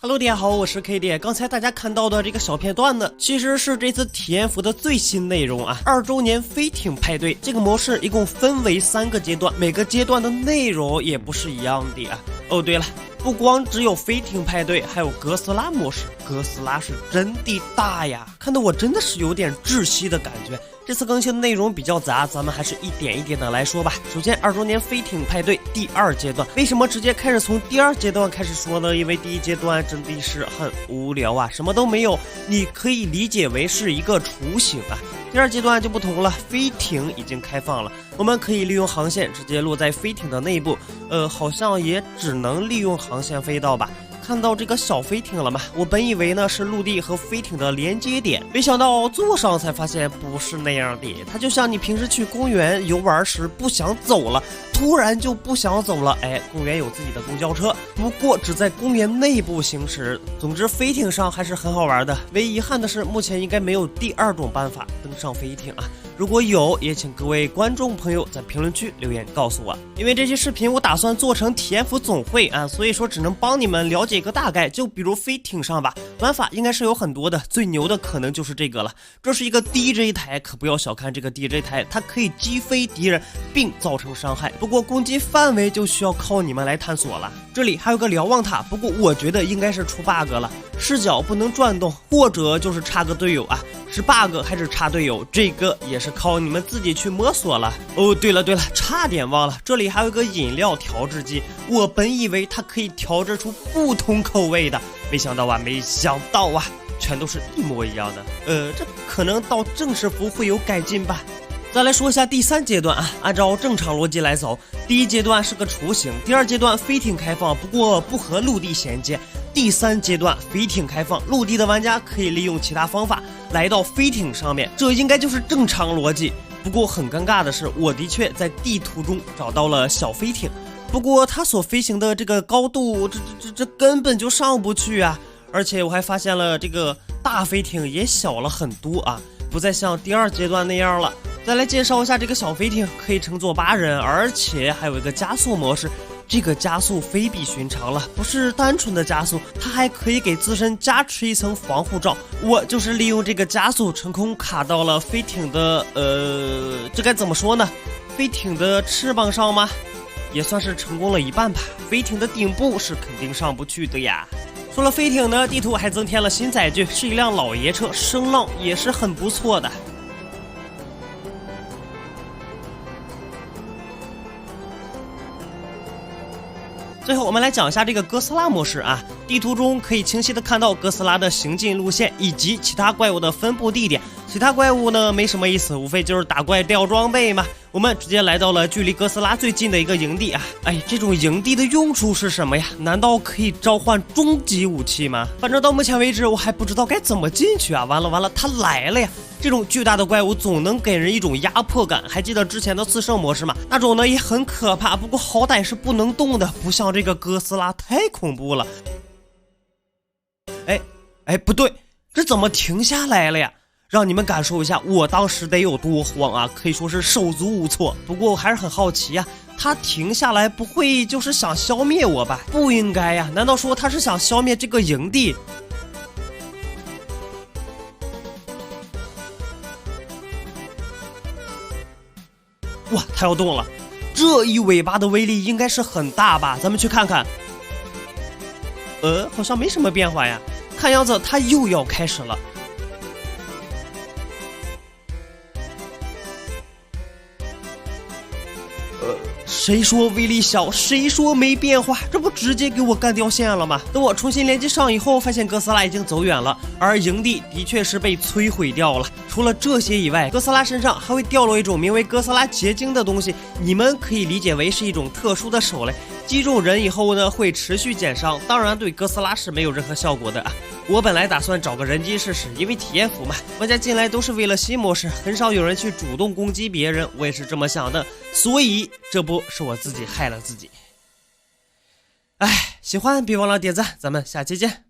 Hello， 大家好，我是 K 爹。刚才大家看到的这个小片段呢，其实是这次体验服的最新内容啊。2周年飞艇派对这个模式一共分为3个阶段，每个阶段的内容也不是一样的啊。哦，对了，不光只有飞艇派对，还有哥斯拉模式。哥斯拉是真的大呀，看得我真的是有点窒息的感觉。这次更新的内容比较杂，咱们还是一点一点的来说吧。首先，2周年飞艇派对第2阶段，为什么直接开始从第2阶段开始说呢？因为第1阶段真的是很无聊啊，什么都没有，你可以理解为是一个雏形啊。第2阶段就不同了，飞艇已经开放了，我们可以利用航线直接落在飞艇的内部，好像也只能利用航线飞到吧。看到这个小飞艇了吗？我本以为呢是陆地和飞艇的连接点，没想到坐上才发现不是那样的。它就像你平时去公园游玩时不想走了，突然就不想走了。公园有自己的公交车，不过只在公园内部行驶。总之，飞艇上还是很好玩的。唯一遗憾的是，目前应该没有第2种办法登上飞艇啊。如果有，也请各位观众朋友在评论区留言告诉我。因为这期视频我打算做成体验服总会啊，所以说只能帮你们了解一个大概。就比如飞艇上吧，玩法应该是有很多的，最牛的可能就是这个了。这是一个 DJ 台，可不要小看这个 DJ 台，它可以击飞敌人并造成伤害，不过攻击范围就需要靠你们来探索了。这里还有个瞭望塔，不过我觉得应该是出 bug 了，视角不能转动，或者就是差个队友啊。是 bug 还是差队友，这个也是靠你们自己去摸索了。哦，对了，差点忘了，这里还有一个饮料调制机，我本以为它可以调制出不同口味的，没想到啊，全都是一模一样的。这可能到正式服会有改进吧。再来说一下第3阶段啊，按照正常逻辑来走，第1阶段是个雏形，第2阶段飞艇开放，不过不和陆地衔接。第3阶段飞艇开放，陆地的玩家可以利用其他方法来到飞艇上面，这应该就是正常逻辑。不过很尴尬的是，我的确在地图中找到了小飞艇，不过它所飞行的这个高度，这根本就上不去啊！而且我还发现了这个大飞艇也小了很多啊，不再像第2阶段那样了。再来介绍一下这个小飞艇，可以乘坐8人，而且还有一个加速模式。这个加速非比寻常了，不是单纯的加速，它还可以给自身加持一层防护罩。我就是利用这个加速成功卡到了飞艇的这该怎么说呢？飞艇的翅膀上吗？也算是成功了一半吧。飞艇的顶部是肯定上不去的呀。除了飞艇呢，地图还增添了新载具，是一辆老爷车，声浪也是很不错的。最后我们来讲一下这个哥斯拉模式啊，地图中可以清晰的看到哥斯拉的行进路线以及其他怪物的分布地点。其他怪物呢没什么意思，无非就是打怪掉装备嘛。我们直接来到了距离哥斯拉最近的一个营地啊，这种营地的用处是什么呀？难道可以召唤终极武器吗？反正到目前为止我还不知道该怎么进去啊！完了，他来了呀！这种巨大的怪物总能给人一种压迫感，还记得之前的自胜模式吗？那种呢也很可怕，不过好歹是不能动的，不像这个哥斯拉太恐怖了。不对，这怎么停下来了呀？让你们感受一下我当时得有多慌啊，可以说是手足无措。不过我还是很好奇呀，他停下来不会就是想消灭我吧？不应该呀，难道说他是想消灭这个营地？哇，他要动了，这一尾巴的威力应该是很大吧？咱们去看看。好像没什么变化呀，看样子他又要开始了。谁说威力小？谁说没变化？这不直接给我干掉线了吗？等我重新连接上以后，发现哥斯拉已经走远了，而营地的确是被摧毁掉了。除了这些以外，哥斯拉身上还会掉落一种名为哥斯拉结晶的东西，你们可以理解为是一种特殊的手雷，击中人以后呢会持续减伤，当然对哥斯拉是没有任何效果的啊。我本来打算找个人机试试，因为体验服嘛，玩家进来都是为了新模式，很少有人去主动攻击别人，我也是这么想的，所以这不是我自己害了自己。喜欢别忘了点赞，咱们下期见。